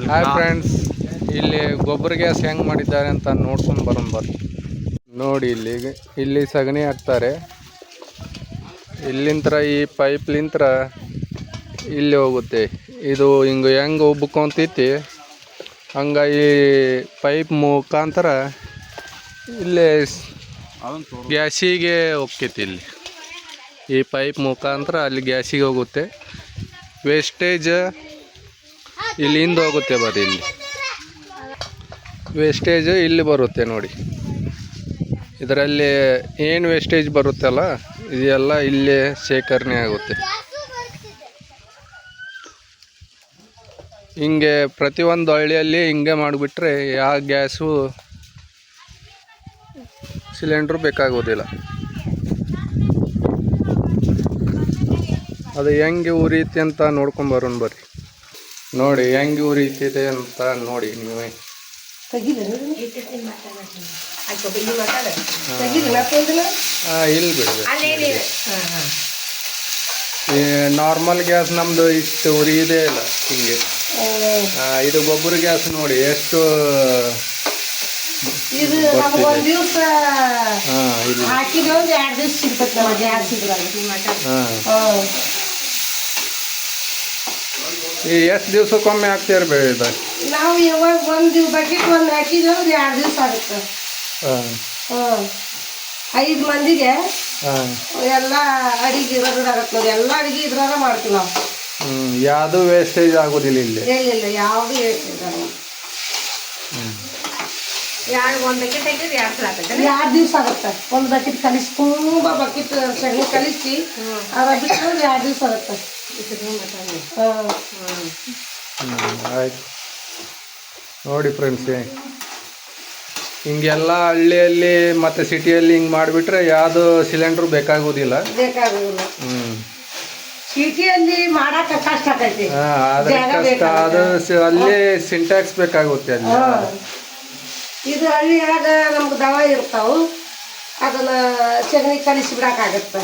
Hi friends, ಇಲ್ಲಿ ಗೊಬ್ಬರ gas ಹೆಂಗೆ ಮಾಡಿದ್ದಾರೆ ಅಂತ ನೋಡ್ಕೊಂಡು ಬರೋಣ ಬರ್ರಿ. ನೋಡಿ ಇಲ್ಲಿ ಸಗಣಿ ಹಾಕ್ತಾರೆ. ಇಲ್ಲಿಂತ್ರ ಈ ಪೈಪ್ಲಿಂತ್ರ ಇಲ್ಲಿ ಹೋಗುತ್ತೆ. ಇದು ಹಿಂಗೆ ಹೆಂಗೆ ಉಬ್ಕೊಂತೈತಿ ಹಂಗೆ ಈ ಪೈಪ್ ಮುಖಾಂತರ ಇಲ್ಲೇ ಗ್ಯಾಸಿಗೆ ಹೋಗ್ತೈತಿ. ಇಲ್ಲಿ ಈ ಪೈಪ್ ಮುಖಾಂತರ ಅಲ್ಲಿ ಗ್ಯಾಸಿಗೆ ಹೋಗುತ್ತೆ. ವೇಸ್ಟೇಜ್ ಇಲ್ಲಿಂದ ಹೋಗುತ್ತೆ ಬರ್ರಿ. ಇಲ್ಲಿ ವೇಸ್ಟೇಜ್ ಇಲ್ಲಿ ಬರುತ್ತೆ ನೋಡಿ. ಇದರಲ್ಲಿ ಏನು ವೇಸ್ಟೇಜ್ ಬರುತ್ತಲ್ಲ ಇದೆಲ್ಲ ಇಲ್ಲೇ ಶೇಖರಣೆ ಆಗುತ್ತೆ. ಹಿಂಗೆ ಪ್ರತಿಯೊಂದು ಹಳ್ಳಿಯಲ್ಲಿ ಹಿಂಗೆ ಮಾಡಿಬಿಟ್ರೆ ಯಾವ ಗ್ಯಾಸು ಸಿಲಿಂಡ್ರು ಬೇಕಾಗೋದಿಲ್ಲ. ಅದು ಹೆಂಗೆ ಉರಿಯುತ್ತೆ ಅಂತ ನೋಡ್ಕೊಂಬರೋಣ ಬರ್ರಿ. ನೋಡಿ ಹೆಂಗೆ ಉರಿಯುತ್ತಿದೆ ಅಂತ ನೋಡಿ ನೀವೇ. ಇಲ್ಲಿ ಬಿಡ್ಬೇಕು. ಈ ನಾರ್ಮಲ್ ಗ್ಯಾಸ್ ನಮ್ದು ಇಷ್ಟು ಉರಿಯುವುದೇ ಇಲ್ಲ ಹಿಂಗೆ. ಇದು ಗೊಬ್ಬರ ಗ್ಯಾಸ್ ನೋಡಿ ಎಷ್ಟು ಈ ಎಷ್ಟು ದಿವ್ಸಕ್ಕೊಮ್ಮೆ ಹಾಕ್ತೀರಿ ಬೆಳೆ? ನಾವು ಯಾವಾಗ ಒಂದು ಬಕೆಟ್ ಒಂದು ಹಾಕಿದ್ರೆ 2 ದಿವಸ ಆಗುತ್ತೆ. 5 ಮಂದಿಗೆ ಎಲ್ಲ ಅಡಿಗೆ ಇರೋದಾಗತ್ತೆ ನೋಡಿ. ಎಲ್ಲ ಅಡಿಗೆ ಇದ್ರಾಗ ಮಾಡ್ತೀವಿ ನಾವು. ಯಾವುದು ವೇಸ್ಟೇಜ್ ಆಗೋದಿಲ್ಲ ಇಲ್ಲಿ. ಇಲ್ಲ ಯಾವುದು ವೇಸ್ಟೇಜ್ ಆಗಲ್ಲ. 2 ದಿವಸ ಆಗುತ್ತೆ. ಒಂದು ಬಕೆಟ್ ಕಲಿಸಿ ತುಂಬ ಬಕೆಟ್ ಸಗಣಿ ಕಲಿಸಿ ಅದ ಬಿಟ್ಟು 2 ದಿವಸ ಆಗುತ್ತೆ. ಆಯ್ತು ನೋಡಿ ಫ್ರೆಂಡ್ಸ್, ಹಿಂಗೆಲ್ಲ ಹಳ್ಳಿಯಲ್ಲಿ ಮತ್ತು ಸಿಟಿಯಲ್ಲಿ ಹಿಂಗೆ ಮಾಡಿಬಿಟ್ರೆ ಯಾವುದು ಸಿಲಿಂಡ್ರು ಬೇಕಾಗೋದಿಲ್ಲ. ಸಿಟಿಯಲ್ಲಿ ಮಾಡಾಕ ಕಷ್ಟ ಆಕೈತಿ. ಕಷ್ಟ. ಅದು ಅಲ್ಲಿ ಸಿಂಟ್ಯಾಕ್ಸ್ ಬೇಕಾಗುತ್ತೆ ಅಲ್ಲಿ. ಇದು ಹಳ್ಳಿಯಾಗ ನಮ್ಗೆ ದವ ಇರ್ತಾವು, ಅದನ್ನ ಸಗಣಿ ಕಲಿಸಿ ಬಿಡಾಕಾಗತ್ತೆ.